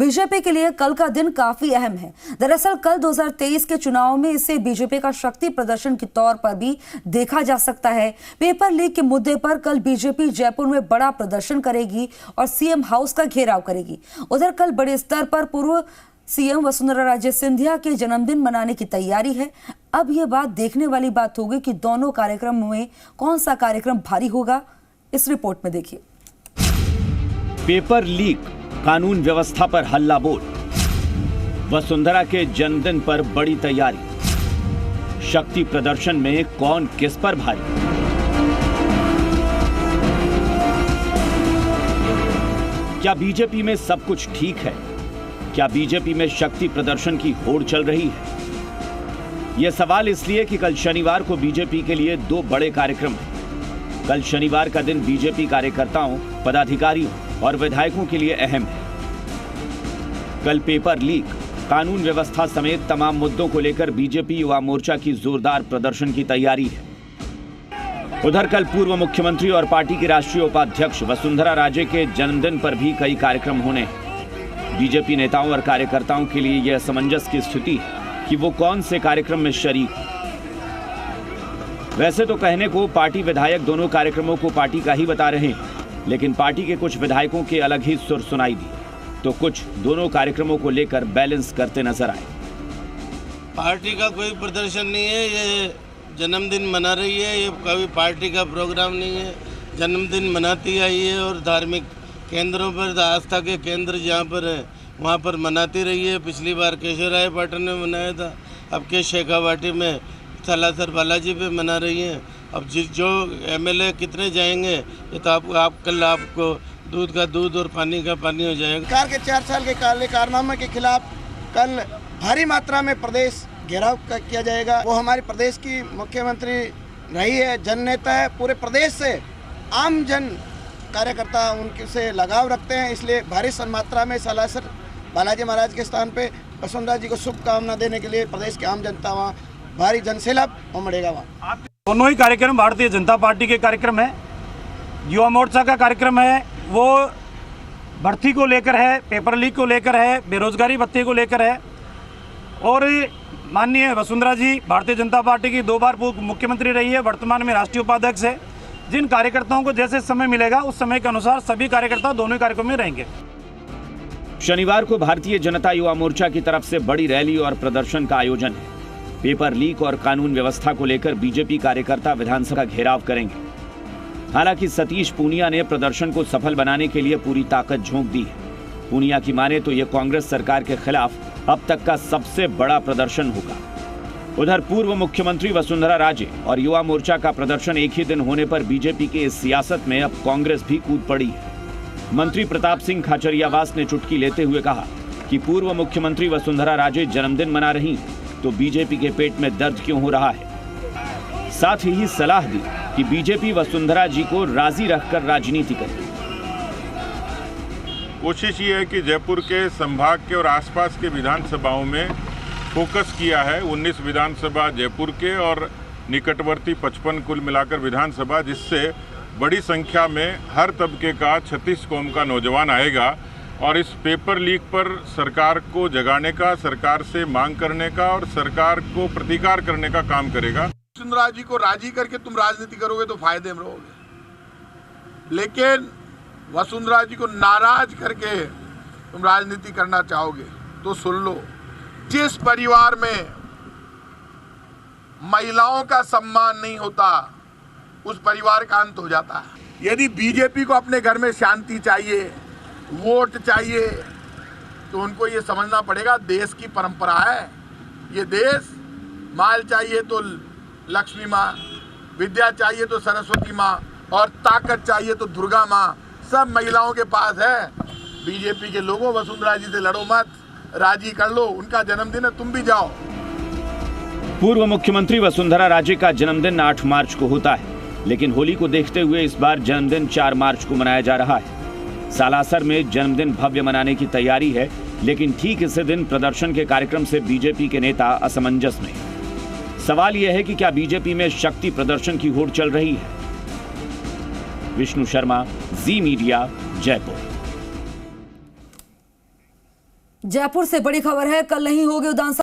BJP के लिए कल का दिन काफी अहम है। दरअसल कल 2023 के चुनाव में इसे बीजेपी का शक्ति प्रदर्शन के तौर पर भी देखा जा सकता है। पेपर लीक के मुद्दे पर कल बीजेपी जयपुर में बड़ा प्रदर्शन करेगी और सीएम हाउस का घेराव करेगी। उधर कल बड़े स्तर पर पूर्व सीएम वसुंधरा राजे सिंधिया के जन्मदिन मनाने की तैयारी है। अब यह बात देखने वाली बात होगी कि दोनों कार्यक्रम में कौन सा कार्यक्रम भारी होगा। इस रिपोर्ट में देखिए। पेपर लीक, कानून व्यवस्था पर हल्ला बोल, वसुंधरा के जन्मदिन पर बड़ी तैयारी, शक्ति प्रदर्शन में कौन किस पर भारी। क्या बीजेपी में सब कुछ ठीक है? क्या बीजेपी में शक्ति प्रदर्शन की होड़ चल रही है? यह सवाल इसलिए कि कल शनिवार को बीजेपी के लिए दो बड़े कार्यक्रम हैं। कल शनिवार का दिन बीजेपी कार्यकर्ताओं, पदाधिकारियों और विधायकों के लिए अहम है। कल पेपर लीक, कानून व्यवस्था समेत तमाम मुद्दों को लेकर बीजेपी युवा मोर्चा की जोरदार प्रदर्शन की तैयारी है। उधर कल पूर्व मुख्यमंत्री और पार्टी की राष्ट्रीय उपाध्यक्ष वसुंधरा राजे के जन्मदिन पर भी कई कार्यक्रम होने हैं। बीजेपी नेताओं और कार्यकर्ताओं के लिए यह असमंजस की स्थिति है कि वो कौन से कार्यक्रम में शरीक हो। वैसे तो कहने को पार्टी विधायक दोनों कार्यक्रमों को पार्टी का ही बता रहे हैं, लेकिन पार्टी के कुछ विधायकों के अलग ही सुर सुनाई दी, तो कुछ दोनों कार्यक्रमों को लेकर बैलेंस करते नजर आए। पार्टी का कोई प्रदर्शन नहीं है, ये जन्मदिन मना रही है, ये कभी पार्टी का प्रोग्राम नहीं है। जन्मदिन मनाती आई है और धार्मिक केंद्रों पर, आस्था के केंद्र जहाँ पर है वहाँ पर मनाती रही है। पिछली बार केशवराय पाटन में मनाया था, अब के शेखावाटी में सालासर बालाजी पे मना रही है। अब जो एमएलए कितने जाएंगे ये तो आप कल आपको दूध का दूध और पानी का पानी हो जाएगा। सरकार के 4 साल के काले कारनामे के खिलाफ कल भारी मात्रा में प्रदेश घेराव किया जाएगा। वो हमारे प्रदेश की मुख्यमंत्री रही है, जननेता है, पूरे प्रदेश से आम जन कार्यकर्ता उनके से लगाव रखते हैं, इसलिए भारी मात्रा में सालासर बालाजी महाराज के स्थान पे वसुंधरा जी को शुभकामना देने के लिए प्रदेश की आम जनता वहाँ भारी जनसैलाब उमड़ेगा। वहाँ दोनों ही कार्यक्रम भारतीय जनता पार्टी के कार्यक्रम है। युवा मोर्चा का कार्यक्रम है वो भर्ती को लेकर है, पेपर लीक को लेकर है, बेरोजगारी भत्ते को लेकर है। और माननीय वसुंधरा जी भारतीय जनता पार्टी की 2 बार मुख्यमंत्री रही है, वर्तमान में राष्ट्रीय उपाध्यक्ष है। जिन कार्यकर्ताओं को जैसे समय मिलेगा उस समय के अनुसार सभी कार्यकर्ता दोनों ही कार्यक्रम में रहेंगे। शनिवार को भारतीय जनता युवा मोर्चा की तरफ से बड़ी रैली और प्रदर्शन का आयोजन है। पेपर लीक और कानून व्यवस्था को लेकर बीजेपी कार्यकर्ता विधानसभा घेराव करेंगे। हालांकि सतीश पूनिया ने प्रदर्शन को सफल बनाने के लिए पूरी ताकत झोंक दी है। पूनिया की माने तो यह कांग्रेस सरकार के खिलाफ अब तक का सबसे बड़ा प्रदर्शन होगा। उधर पूर्व मुख्यमंत्री वसुंधरा राजे और युवा मोर्चा का प्रदर्शन एक ही दिन होने पर बीजेपी की इस सियासत में अब कांग्रेस भी कूद पड़ी है। मंत्री प्रताप सिंह खाचरियावास ने चुटकी लेते हुए कहा कि पूर्व मुख्यमंत्री वसुंधरा राजे जन्मदिन मना रही तो बीजेपी के पेट में दर्द क्यों हो रहा है। साथ ही सलाह दी कि बीजेपी वसुंधरा जी को राजी रखकर राजनीति करे। कोशिश ये है कि जयपुर के संभाग के और आसपास के विधानसभाओं में फोकस किया है। 19 विधानसभा जयपुर के और निकटवर्ती 55 कुल मिलाकर विधानसभा, जिससे बड़ी संख्या में हर तबके का 36 कौम का नौजवान आएगा और इस पेपर लीक पर सरकार को जगाने का, सरकार से मांग करने का और सरकार को प्रतिकार करने का काम करेगा। वसुंधरा जी को राजी करके तुम राजनीति करोगे तो फायदे में रहोगे, लेकिन वसुंधरा जी को नाराज करके तुम राजनीति करना चाहोगे तो सुन लो, जिस परिवार में महिलाओं का सम्मान नहीं होता उस परिवार का अंत हो जाता है। यदि बीजेपी को अपने घर में शांति चाहिए, वोट चाहिए, तो उनको ये समझना पड़ेगा देश की परंपरा है। ये देश माल चाहिए तो लक्ष्मी माँ, विद्या चाहिए तो सरस्वती माँ और ताकत चाहिए तो दुर्गा माँ, सब महिलाओं के पास है। बीजेपी के लोगों, वसुंधरा जी से लड़ो मत, राजी कर लो, उनका जन्मदिन है, तुम भी जाओ। पूर्व मुख्यमंत्री वसुंधरा राजे का जन्मदिन 8 मार्च को होता है, लेकिन होली को देखते हुए इस बार जन्मदिन 4 मार्च को मनाया जा रहा है। सालासर में जन्मदिन भव्य मनाने की तैयारी है, लेकिन ठीक इसी दिन प्रदर्शन के कार्यक्रम से बीजेपी के नेता असमंजस में। सवाल यह है कि क्या बीजेपी में शक्ति प्रदर्शन की होड़ चल रही है। विष्णु शर्मा, जी मीडिया, जयपुर। जयपुर से बड़ी खबर है, कल नहीं होगी विधानसभा